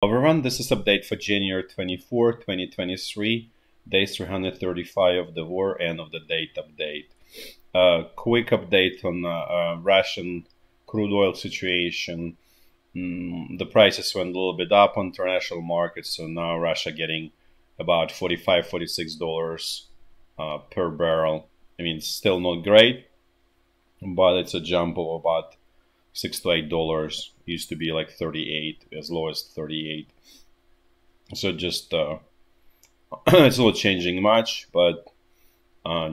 Everyone, this is update for January 24, 2023, day 335 of the war, end of the date update. Quick update on Russian crude oil situation. The prices went a little bit up on international markets, so now Russia getting about $45, $46 per barrel. I mean, it's still not great, but it's a jump of about $6 to $8. Used to be like 38, as low as 38. So just it's not changing much, but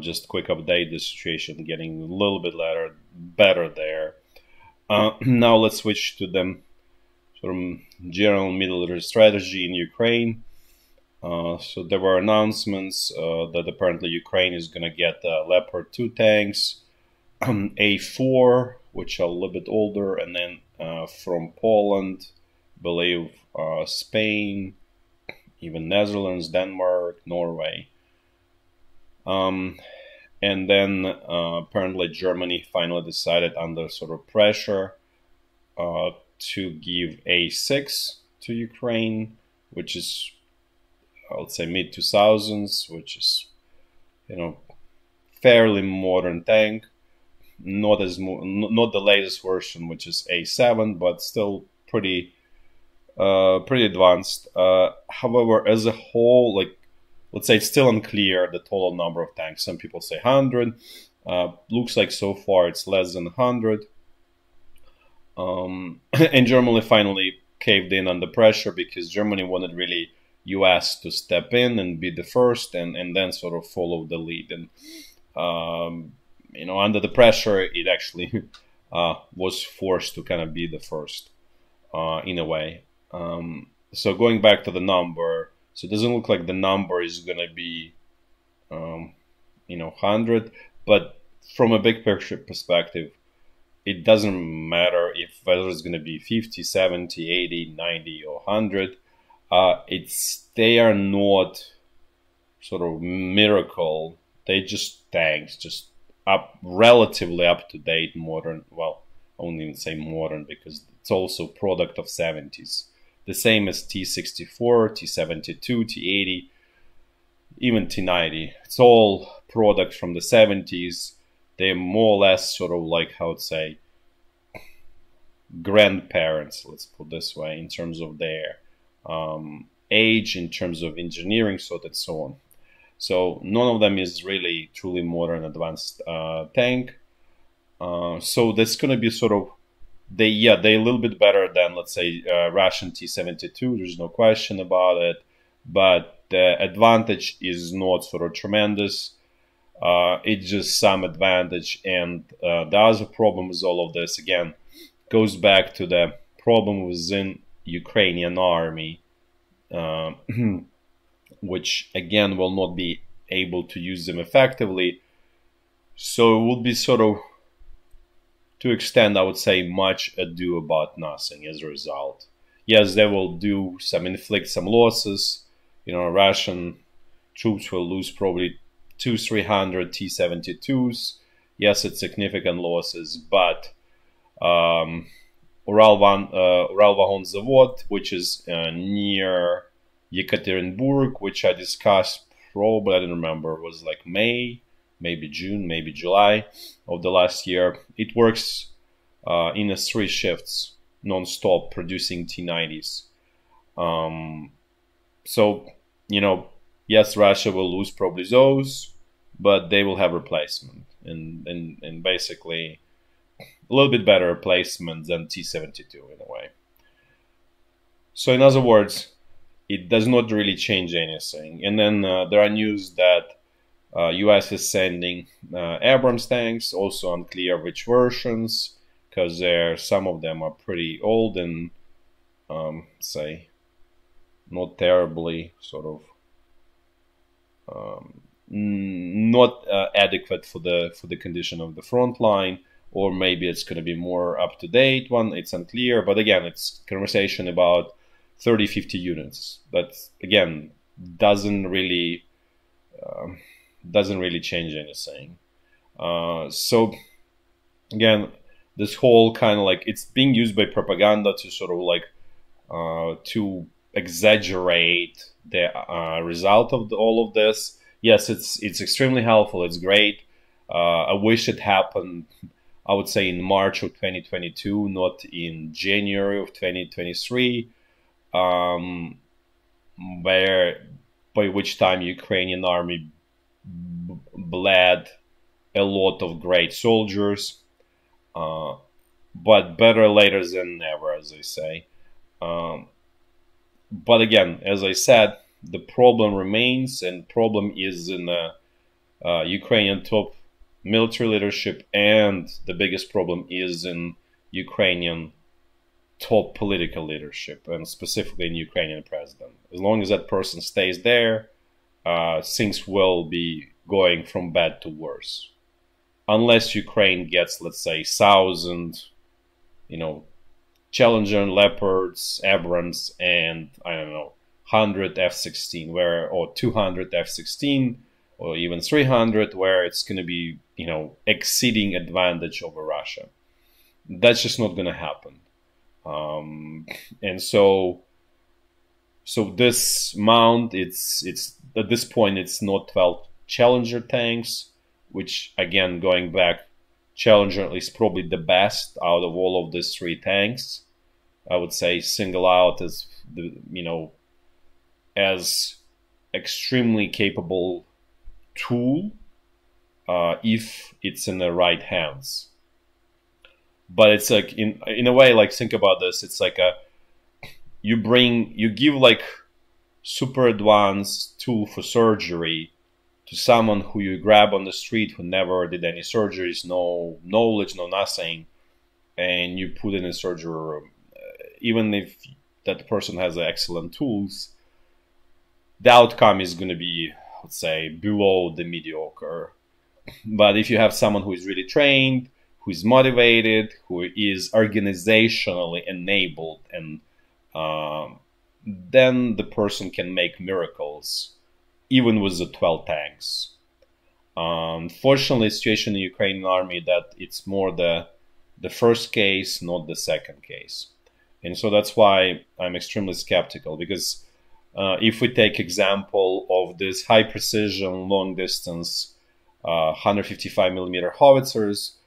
just quick update. The situation getting a little bit better there. Now let's switch to the sort of general military strategy in Ukraine. So there were announcements that apparently Ukraine is going to get Leopard 2 tanks, A4, which are a little bit older, and then from Poland, believe Spain, even Netherlands, Denmark, Norway. And then apparently Germany finally decided under sort of pressure to give A6 to Ukraine, which is, I would say, mid-2000s, which is, fairly modern tank. Not the latest version, which is A7, but still pretty advanced. However, as a whole, let's say it's still unclear the total number of tanks. Some people say 100. Looks like so far it's less than 100. And Germany finally caved in under pressure because Germany wanted really US to step in and be the first, and then sort of follow the lead. And under the pressure, it actually was forced to kind of be the first in a way. So going back to the number, so it doesn't look like the number is going to be, 100, but from a big picture perspective, it doesn't matter whether it's going to be 50, 70, 80, 90, or 100. They are not sort of miracle. They just tanks, just relatively up to date, modern. Well, I won't even say modern because it's also product of 70s. The same as T64, T72, T80, even T90. It's all product from the 70s. They're more or less sort of like, how to say, grandparents, let's put this way, in terms of their age, in terms of engineering, so that so on. So none of them is really truly modern advanced tank. So that's going to be sort of, they're a little bit better than, let's say, Russian T-72. There's no question about it. But the advantage is not sort of tremendous. It's just some advantage. And the other problem with all of this, again, goes back to the problem within Ukrainian army, which again will not be able to use them effectively. So it will be sort of, to extend, I would say, much ado about nothing as a result. Yes, they will inflict some losses. Russian troops will lose probably 200-300 T-72s. Yes, it's significant losses, but Uralvagon Zavod, which is near Yekaterinburg, which I discussed probably, I don't remember, was like May, maybe June, maybe July of the last year. It works in 3 shifts, non-stop, producing T-90s. So, yes, Russia will lose probably those, but they will have replacement, and basically a little bit better replacement than T-72 in a way. So in other words, it does not really change anything. And then there are news that US is sending Abrams tanks, also unclear which versions, because some of them are pretty old and, say, not terribly sort of not adequate for the condition of the front line, or maybe it's going to be more up to date one. It's unclear, but again, it's conversation about 30-50 units. But again, doesn't really change anything. So again, this whole kind of like, it's being used by propaganda to sort of like to exaggerate the result of all of this. Yes, it's extremely helpful. It's great. I wish it happened, I would say, in March of 2022, not in January of 2023, where by which time Ukrainian army bled a lot of great soldiers. But better later than never, as I say. But again, as I said, the problem remains, and problem is in the Ukrainian top military leadership, and the biggest problem is in Ukrainian top political leadership, and specifically in Ukrainian president. As long as that person stays there, things will be going from bad to worse. Unless Ukraine gets, let's say, 1,000, Challenger Leopards, Abrams, and I don't know, 100 F-16, or 200 F-16, or even 300, where it's going to be, exceeding advantage over Russia. That's just not going to happen. And so this mount, it's at this point, it's not 12 Challenger tanks, which, again, going back, Challenger is probably the best out of all of these three tanks. I would say single out as as extremely capable tool if it's in the right hands. But it's like, in a way, like, think about this. It's like you give like super advanced tool for surgery to someone who you grab on the street who never did any surgeries, no knowledge, no nothing, and you put in a surgery room. Even if that person has excellent tools, the outcome is going to be, let's say, below the mediocre. But if you have someone who is really trained, who is motivated, who is organizationally enabled, and then the person can make miracles, even with the 12 tanks. Unfortunately, the situation in the Ukrainian army that it's more the first case, not the second case. And so that's why I'm extremely skeptical, because if we take example of this high precision, long distance, 155 millimeter howitzers,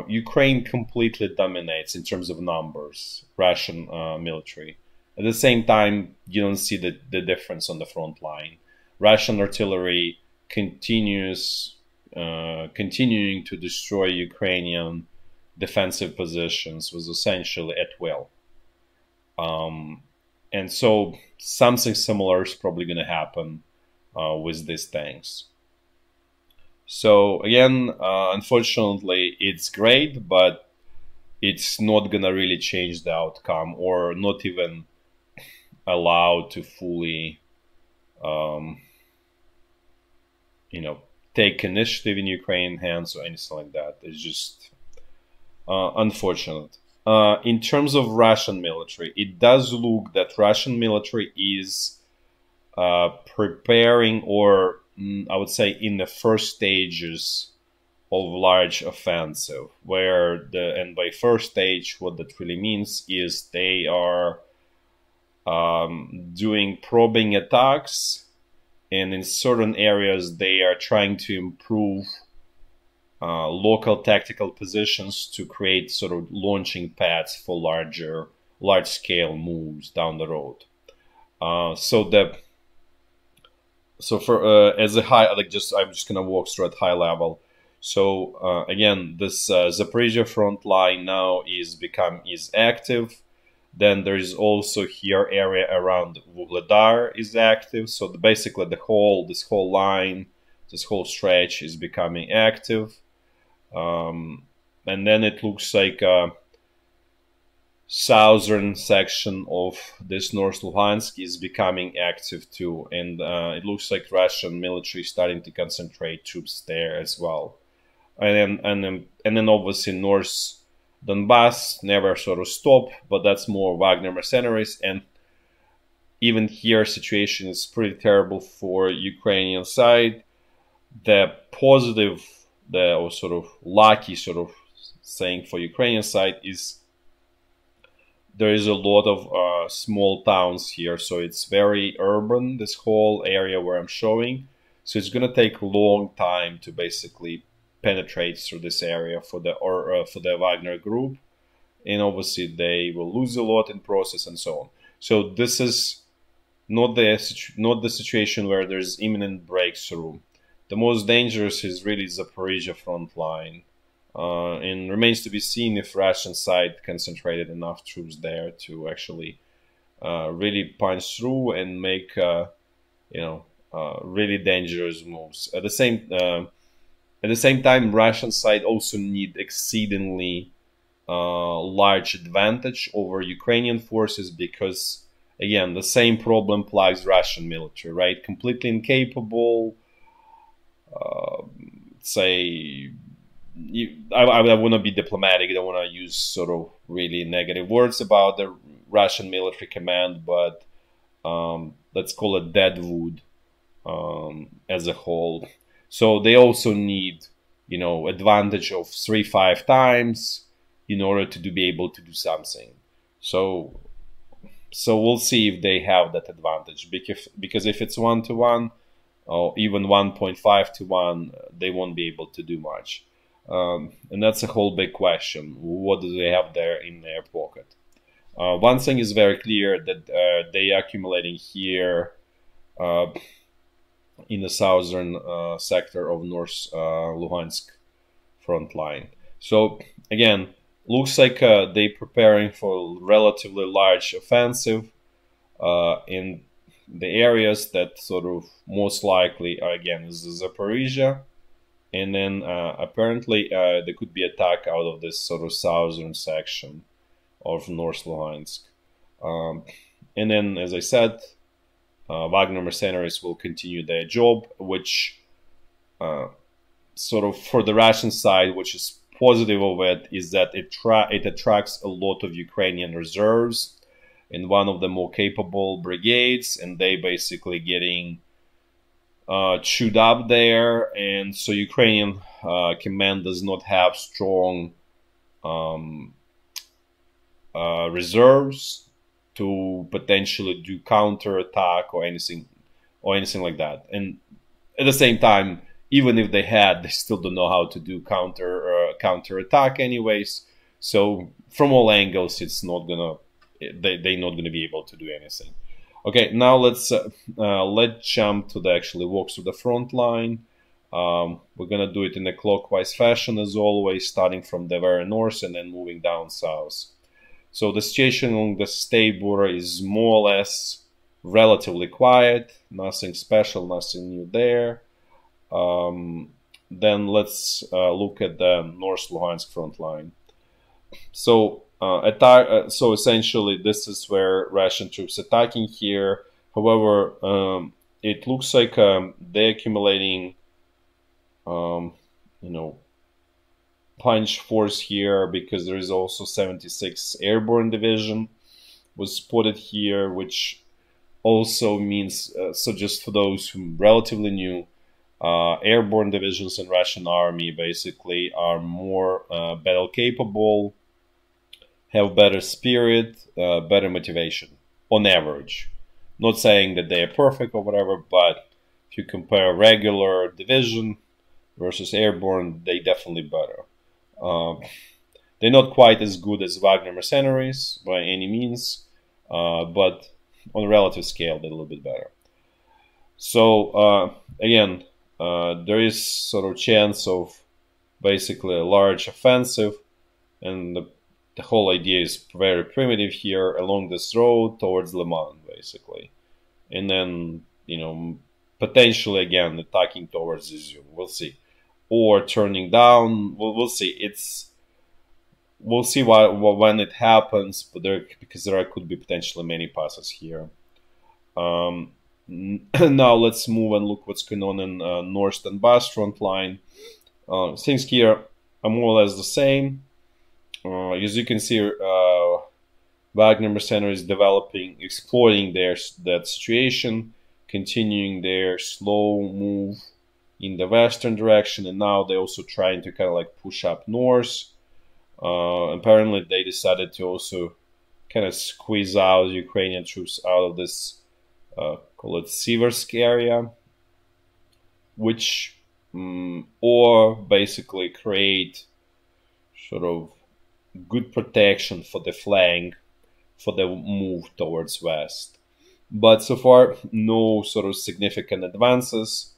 Ukraine completely dominates in terms of numbers, Russian military. At the same time, you don't see the difference on the front line. Russian artillery continuing to destroy Ukrainian defensive positions was essentially at will. And so something similar is probably going to happen with these tanks. So again, unfortunately, it's great, but it's not going to really change the outcome, or not even allowed to fully take initiative in Ukrainian hands or anything like that. It's just unfortunate. In terms of Russian military, it does look that Russian military is preparing, or I would say in the first stages of large offensive, and by first stage, what that really means is they are doing probing attacks, and in certain areas they are trying to improve local tactical positions to create sort of launching pads for large scale moves down the road. So for as a high, I'm just gonna walk through at high level. So again, this Zaporizhya front line now is active. Then there is also here area around Vuhledar is active. So basically this whole line, this whole stretch is becoming active. And then it looks like a southern section of this North Lugansk is becoming active too. And it looks like Russian military is starting to concentrate troops there as well. And then obviously North Donbass never sort of stop, but that's more Wagner mercenaries. And even here, situation is pretty terrible for Ukrainian side. The positive, or sort of lucky sort of saying for Ukrainian side is there is a lot of small towns here, so it's very urban, this whole area where I'm showing. So it's going to take a long time to basically penetrate through this area for the Wagner group, and obviously they will lose a lot in process and so on. So this is not the situation where there's imminent breakthrough. The most dangerous is really Zaporizhya front line. And remains to be seen if Russian side concentrated enough troops there to actually really punch through and make really dangerous moves. At the same time, Russian side also need exceedingly large advantage over Ukrainian forces because, again, the same problem plagues Russian military, right? Completely incapable. I want to be diplomatic. I don't want to use sort of really negative words about the Russian military command, but let's call it deadwood as a whole. So they also need, advantage of 3-5 times in order to be able to do something. So we'll see if they have that advantage, because if it's 1-to-1 or even 1.5-to-1, they won't be able to do much. And that's a whole big question. What do they have there in their pocket? One thing is very clear, that they are accumulating here in the southern sector of North Lugansk front line. So again, looks like they're preparing for relatively large offensive in the areas that sort of most likely are, again, is the Zaporizhya. And then apparently there could be attack out of this sort of southern section of North Luhansk. And then, as I said, Wagner mercenaries will continue their job, which sort of for the Russian side, which is positive of it, is that it attracts a lot of Ukrainian reserves in one of the more capable brigades, and they basically getting chewed up there, and so Ukrainian command does not have strong reserves to potentially do counterattack or anything like that. And at the same time, even if they had, they still don't know how to do counterattack anyways. So from all angles, they're not gonna be able to do anything. Okay, now let's jump to the actually walks through the front line. We're gonna do it in a clockwise fashion as always, starting from the very north and then moving down south. So the situation along the state border is more or less relatively quiet, nothing special, nothing new there. Then let's look at the North Luhansk front line. So so essentially this is where Russian troops attacking here. However, it looks like they're accumulating punch force here, because there is also 76 Airborne Division was spotted here, which also means, so just for those who relatively new, airborne divisions in Russian army basically are more battle capable, have better spirit, better motivation on average. Not saying that they are perfect or whatever, but if you compare regular division versus airborne, they definitely better. They're not quite as good as Wagner mercenaries by any means, but on a relative scale, they're a little bit better. So again, there is sort of chance of basically a large offensive, and the whole idea is very primitive here, along this road towards Le Mans, basically. And then, potentially again attacking towards Izium. We'll see. Or turning down. We'll see. We'll see when it happens, but because there could be potentially many passes here. Now let's move and look what's going on in North Donbass front line. Things here are more or less the same. As you can see, Wagner mercenaries exploiting that situation, continuing their slow move in the western direction, and now they're also trying to kind of like push up north. Apparently, they decided to also kind of squeeze out Ukrainian troops out of this, call it Siversk area, which, or basically create sort of good protection for the flank for the move towards west. But so far, no sort of significant advances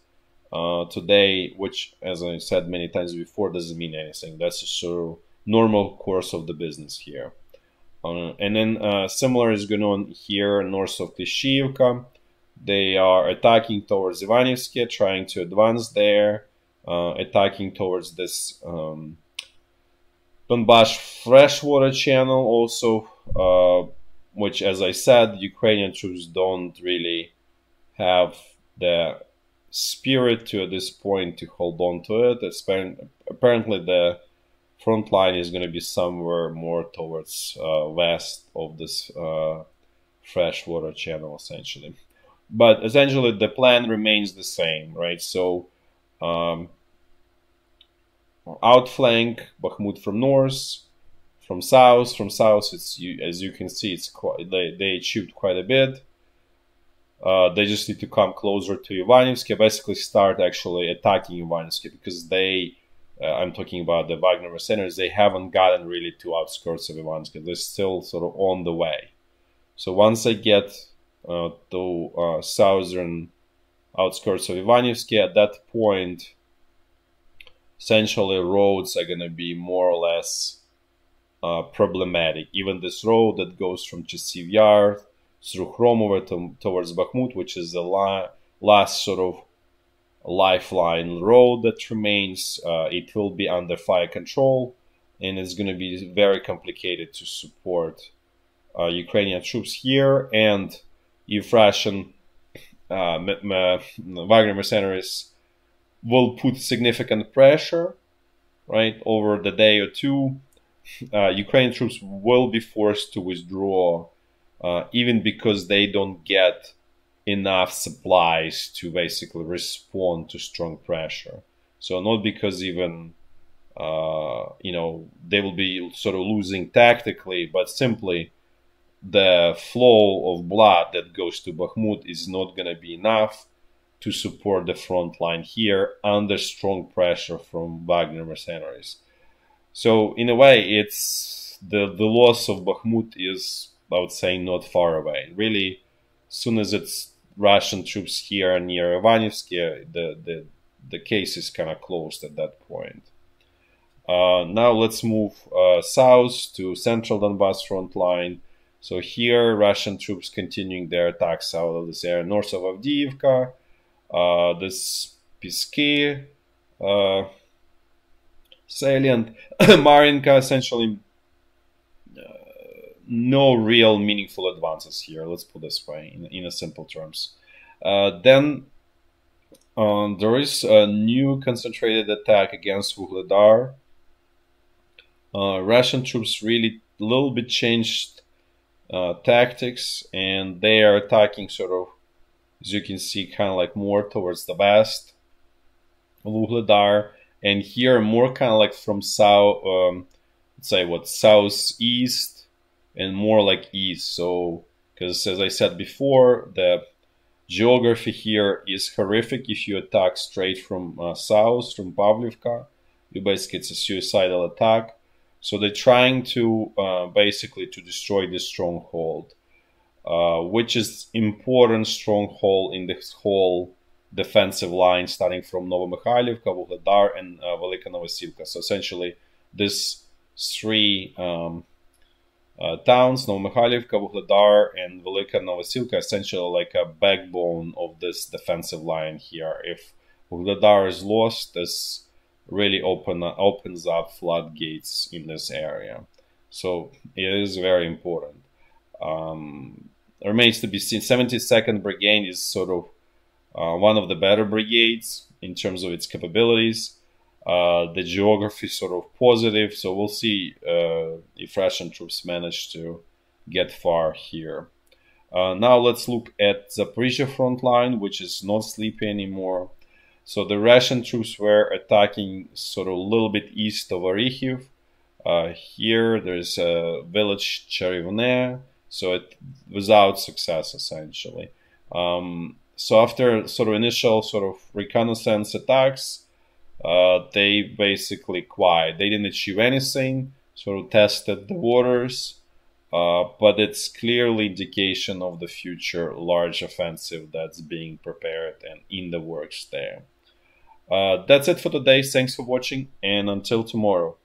today, which, as I said many times before, doesn't mean anything. That's a sort of normal course of the business here. And then similar is going on here north of Klishchiivka. They are attacking towards Ivanivsky, trying to advance there, attacking towards this Donbass freshwater channel also, which, as I said, Ukrainian troops don't really have the spirit to at this point to hold on to it. Apparently the front line is going to be somewhere more towards west of this freshwater channel, essentially. But essentially the plan remains the same, right? So outflank Bakhmut from north, from south. From south, it's, as you can see, it's quite, they achieved quite a bit. They just need to come closer to Ivanivsky, basically start actually attacking Ivanivsky, because they, I'm talking about the Wagner mercenaries, they haven't gotten really to outskirts of Ivanivsky. They're still sort of on the way. So once they get to southern outskirts of Ivanivsky, at that point, essentially roads are going to be more or less problematic. Even this road that goes from Chasiv Yar through Khromovo towards Bakhmut, which is the last sort of lifeline road that remains, it will be under fire control, and it's going to be very complicated to support Ukrainian troops here. And if Russian Wagner mercenaries will put significant pressure, right, over the day or two, Ukrainian troops will be forced to withdraw, even because they don't get enough supplies to basically respond to strong pressure. So not because even, they will be sort of losing tactically, but simply the flow of blood that goes to Bakhmut is not going to be enough to support the front line here under strong pressure from Wagner mercenaries. So in a way, it's the loss of Bakhmut is, I would say, not far away. Really, as soon as it's Russian troops here near Ivanivsky, the case is kind of closed at that point. Now let's move south to central Donbass front line. So here, Russian troops continuing their attacks out of this area north of Avdiivka. This Pisky salient, Marinka, essentially no real meaningful advances here, let's put this way, in a simple terms. Then there is a new concentrated attack against Vuhledar. Russian troops really a little bit changed tactics, and they are attacking sort of, as you can see, kind of like more towards the west of Vuhledar, and here more kind of like from south, let's say what, southeast and more like east. So, because as I said before, the geography here is horrific. If you attack straight from south, from Pavlivka, you basically, it's a suicidal attack. So they're trying to basically to destroy this stronghold, which is important stronghold in this whole defensive line, starting from Novomikhailivka, Vuhledar, and Velika Novosilka. So essentially, these three towns, Novomikhailivka, Vuhledar, and Velika Novosilka, essentially like a backbone of this defensive line here. If Vuhledar is lost, this really opens up floodgates in this area. So it is very important. Remains to be seen. 72nd Brigade is sort of one of the better brigades in terms of its capabilities. The geography is sort of positive, so we'll see if Russian troops manage to get far here. Now let's look at Zaporizhya front line, which is not sleepy anymore. So the Russian troops were attacking sort of a little bit east of Orikhiv, Here there's a village Cherivne, so it without success essentially. So after sort of initial sort of reconnaissance attacks, they basically quiet. They didn't achieve anything, sort of tested the waters, but it's clearly indication of the future large offensive that's being prepared and in the works there. That's it for today. Thanks for watching, and until tomorrow.